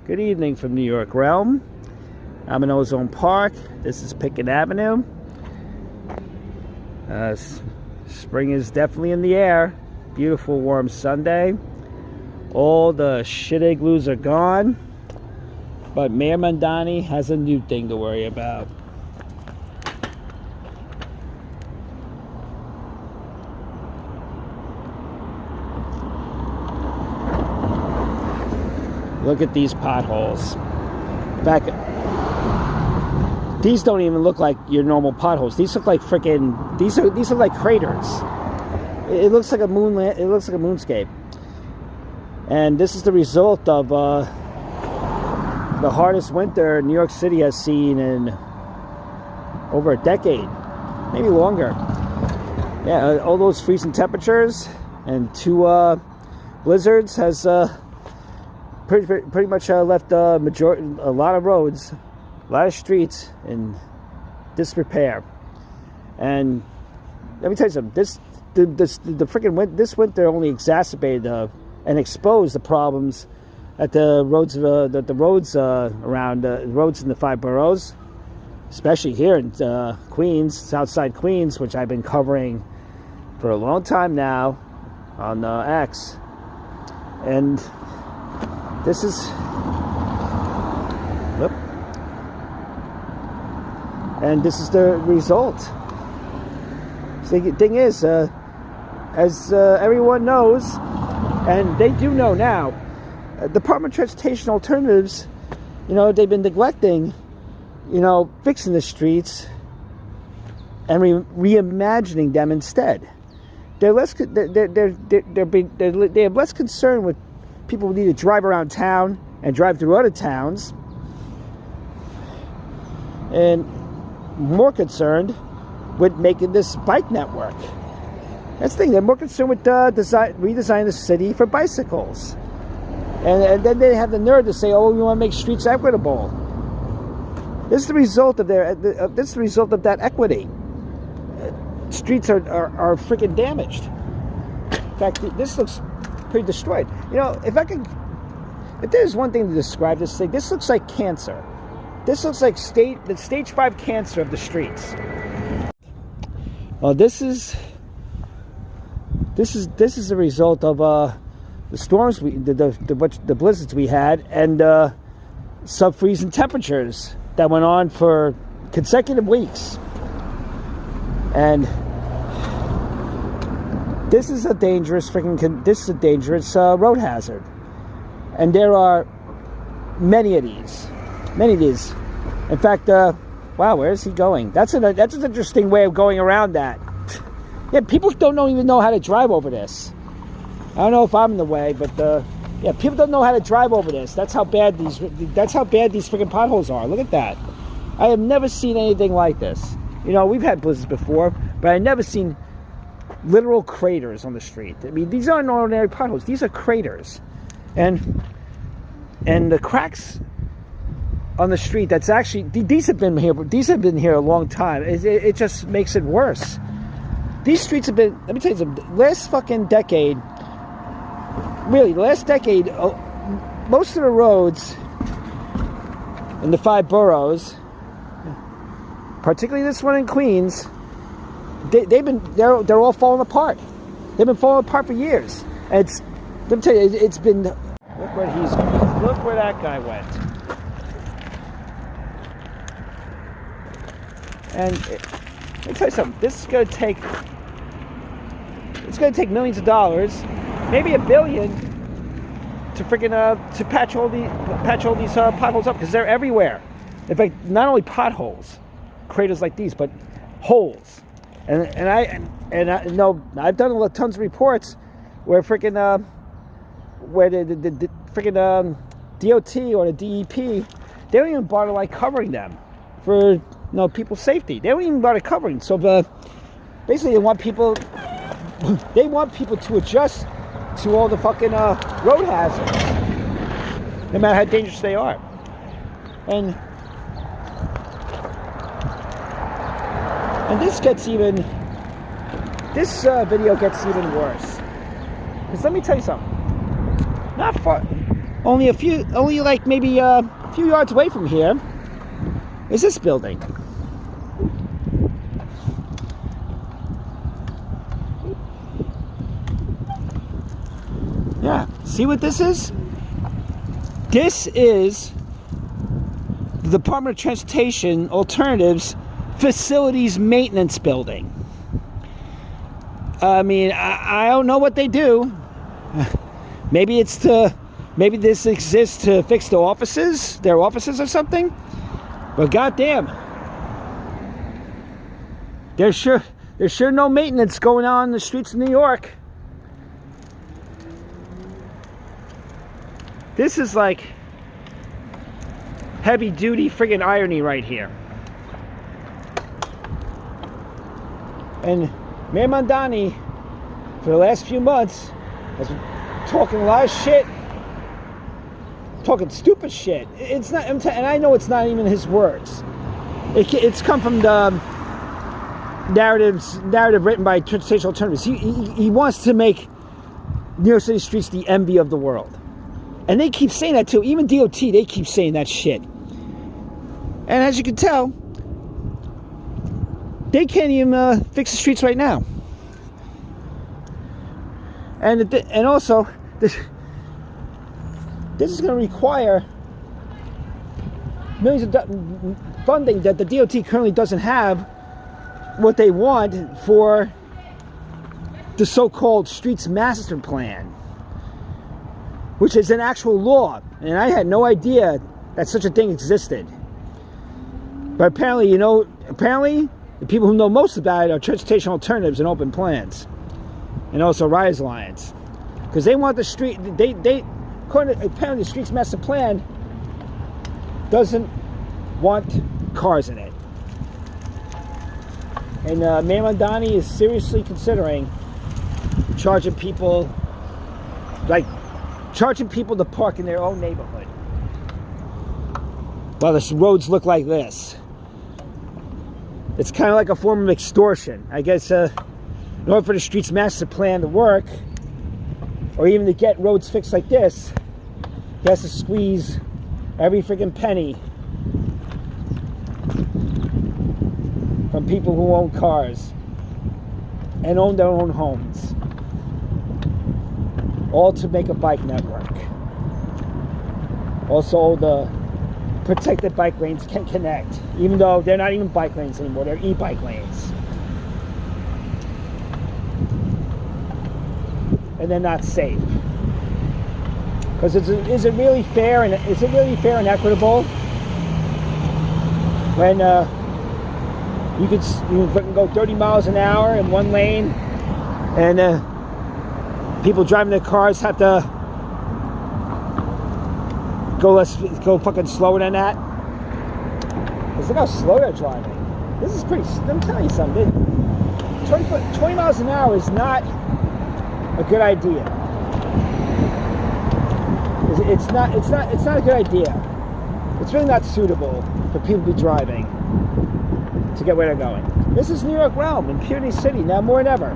Good evening from New York Realm. I'm in Ozone Park. This is Pickett Avenue. Spring is definitely in the air. Beautiful warm Sunday. All the shit igloos are gone. But Mayor Mandani has a new thing to worry about. Look at these potholes. In fact, these don't even look like your normal potholes. These look like freaking. These are like craters. It looks like a moonland. It looks like a moonscape. And this is the result of the hardest winter New York City has seen in over a decade, maybe longer. Yeah, all those freezing temperatures and two blizzards has. Pretty much left a lot of roads, a lot of streets in disrepair. And let me tell you something. This winter only exacerbated and exposed the problems at the roads around the roads in the 5 boroughs, especially here in Queens, Southside Queens, which I've been covering for a long time now on X. And this is, and this is the result. The thing is, as everyone knows, and they do know now, Department of Transportation Alternatives, they've been neglecting, fixing the streets and reimagining them instead. They have less concern with people need to drive around town and drive through other towns, and more concerned with making this bike network. That's the thing. They're more concerned with redesigning the city for bicycles, and then they have the nerve to say, "Oh, we want to make streets equitable." This is the result of this is the result of that equity. Streets are freaking damaged. In fact, this looks pretty destroyed. If there's one thing to describe this thing, this looks like cancer. This looks like the stage 5 cancer of the streets. Well, this is the result of the storms, the blizzards we had, and sub-freezing temperatures that went on for consecutive weeks. And this is a dangerous road hazard, and there are many of these. In fact, wow, where is he going? That's an interesting way of going around that. Yeah, people don't even know how to drive over this. I don't know if I'm in the way, but yeah, people don't know how to drive over this. That's how bad these freaking potholes are. Look at that. I have never seen anything like this. We've had blizzards before, but I've never seen literal craters on the street. I mean, these aren't ordinary potholes. These are craters, and the cracks on the street. That's actually these have been here. These have been here a long time. It just makes it worse. These streets have been. Let me tell you something. Last decade, most of the roads in the 5 boroughs, particularly this one in Queens, they're all falling apart. They've been falling apart for years. And let me tell you, it's been. Look where he's going. Look where that guy went. And let me tell you something. This is going to take. It's going to take millions of dollars, maybe $1 billion, to freaking to patch all these potholes up, because they're everywhere. In fact, not only potholes, craters like these, but holes. And I know I've done tons of reports where freaking where the freaking DOT or the DEP, they don't even bother covering them for people's safety. They don't even bother covering. So basically, they want people to adjust to all the fucking road hazards, no matter how dangerous they are. And this video gets even worse. Because let me tell you something. Not only like maybe a few yards away from here is this building. Yeah, see what this is? This is the Department of Transportation Alternatives Facilities Maintenance Building. I mean, I don't know what they do. Maybe this exists to fix their offices or something. But goddamn, there's sure no maintenance going on in the streets of New York. This is like heavy duty friggin' irony right here. And Mayor Mamdani, for the last few months, has been talking a lot of shit, talking stupid shit. It's not, and I know it's not even his words. It's come from the narrative written by Transportation Alternatives. He wants to make New York City streets the envy of the world. And they keep saying that too. Even DOT, they keep saying that shit. And as you can tell, they can't even fix the streets right now. And also, this is going to require millions of funding that the DOT currently doesn't have what they want for the so-called Streets Master Plan, which is an actual law. And I had no idea that such a thing existed. But apparently, the people who know most about it are Transportation Alternatives and Open Plans. And also Rise Alliance. Because they want the street, apparently the Streets Master Plan doesn't want cars in it. And Mayor Mamdani is seriously considering charging people to park in their own neighborhood. Well, the roads look like this. It's kind of like a form of extortion. I guess in order for the Streets Master Plan to work, or even to get roads fixed like this, he has to squeeze every freaking penny from people who own cars and own their own homes, all to make a bike network. Also, the protected bike lanes can connect, even though they're not even bike lanes anymore, they're e-bike lanes. And they're not safe. Because is it really fair and equitable when you can go 30 miles an hour in one lane, and people driving their cars have to go fucking slower than that? Because look how slow they're driving. This is pretty. I'm telling you something. 20 miles an hour is not a good idea. It's not a good idea. It's really not suitable for people to be driving to get where they're going. This is New York realm, Impurity City, now more than ever.